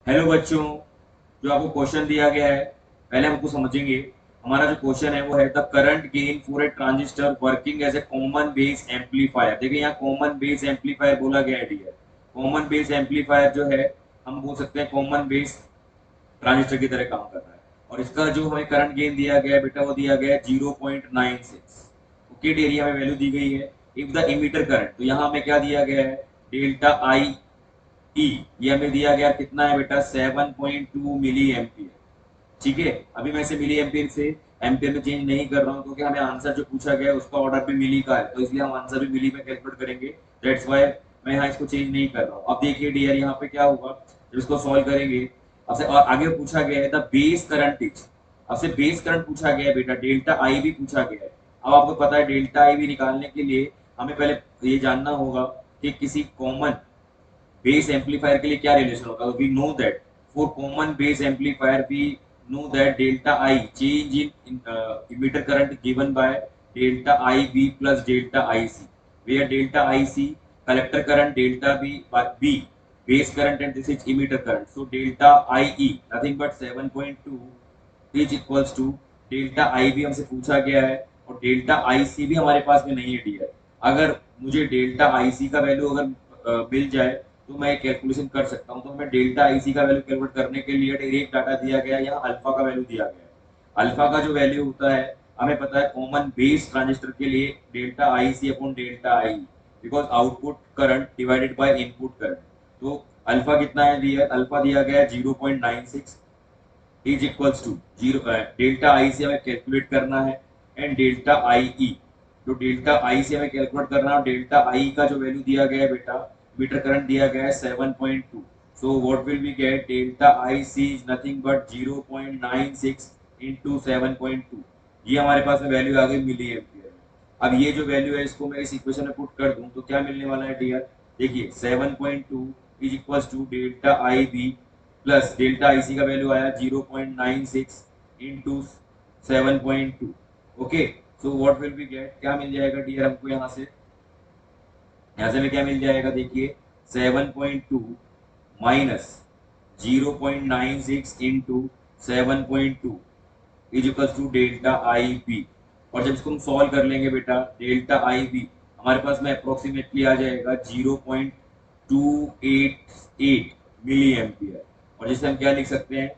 Hello बच्चों, जो आपको क्वेश्चन दिया गया है पहले हमको समझेंगे। हमारा जो क्वेश्चन है वो है the current gain for a transistor working as a common base amplifier. देखिए यहाँ कॉमन बेस एम्पलीफायर बोला गया है डियर। कॉमन बेस एम्पलीफायर जो है हम बोल सकते हैं कॉमन बेस ट्रांजिस्टर की तरह काम कर रहा है। और इसका जो हमें करंट गेन दिया गया है बेटा वो दिया गया है 0.96। ओके डियर, ये हमें वैल्यू दी गई है। इफ द इमीटर करंट, तो यहाँ हमें क्या दिया गया है, डेल्टा आई ई, ये हमें दिया गया कितना है बेटा 7.2 मिली एम्पियर। ठीक है, अभी मैं इसे मिली एम्पियर से एम्पियर में चेंज नहीं कर रहा हूँ क्योंकि हमें आंसर जो पूछा गया है उसका ऑर्डर भी मिली का है, तो इसलिए हम आंसर भी मिली में कैलकुलेट करेंगे। दैट्स व्हाई मैं यहाँ इसको चेंज नहीं कर रहा हूँ। अब देखिए डियर यहाँ पे क्या होगा जब इसको सॉल्व करेंगे। अब से और आगे पूछा गया है द बेस करंट इज, अब से बेस करंट पूछा गया है बेटा, डेल्टा आई भी पूछा गया है। अब आपको पता है डेल्टा आई भी निकालने के लिए हमें पहले ये जानना होगा कि किसी कॉमन बेस एम्पलीफायर के लिए क्या रिलेशन होगा। We know that for common base amplifier we know that delta I change in emitter current given by delta I B plus delta I C, where delta I C collector current, delta b base current, and this is emitter current. So delta IE nothing but 7.2 is equals to delta आई भी हमसे पूछा गया है और delta I सी भी हमारे पास में नहीं है डियर। अगर मुझे डेल्टा आई सी का वैल्यू अगर मिल जाए तो मैं कैलकुलेशन कर सकता हूँ। तो हमें डेल्टा आई सी का वैल्यू कैलकुलेट करने के लिए डायरेक्ट डाटा दिया गया है, यहाँ अल्फा का वैल्यू दिया गया है। अल्फा का जो वैल्यू होता है हमें पता है कॉमन बेस ट्रांजिस्टर के लिए delta I C upon delta I, because output current divided by input current. तो अल्फा कितना है दिया, अल्फा दिया गया है 0.96 is equals to zero. Delta I से हमें कैलकुलेट करना है एंड डेल्टा आई ई, जो डेल्टा आई से हमें कैलकुलेट करना है, डेल्टा आई का जो वैल्यू दिया गया है बेटा, मीटर करंट दिया गया है 7.2। So what will we get, delta I C is nothing but 0.96 into 7.2। ये हमारे पास में वैल्यू आ गई मिली एम्पियर में। अब ये जो वैल्यू है इसको मैं इस इक्वेशन में पुट कर दूं तो क्या मिलने वाला है डियर, देखिए 7.2 is equals to delta I B plus delta IC का वैल्यू आया 0.96 into 7.2। Okay, so what will be get, क्या मिल जाएगा डियर हमको यहाँ से में क्या मिल जाएगा, देखिए 7.2 minus 0.96 into 7.2 is equals to delta I B. और जब इसको हम सॉल्व कर लेंगे बेटा, डेल्टा आई बी हमारे पास में अप्रोक्सीमेटली आ जाएगा 0.288 मिली एम्पियर, और जिसे हम क्या लिख सकते हैं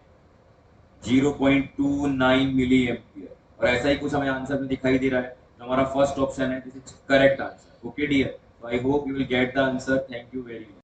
0.29 मिली एम्पियर। और ऐसा ही कुछ हमें आंसर में दिखाई दे रहा है, तो हमारा फर्स्ट ऑप्शन है this is correct answer. Okay dear, so I hope you will get the answer. Thank you very much.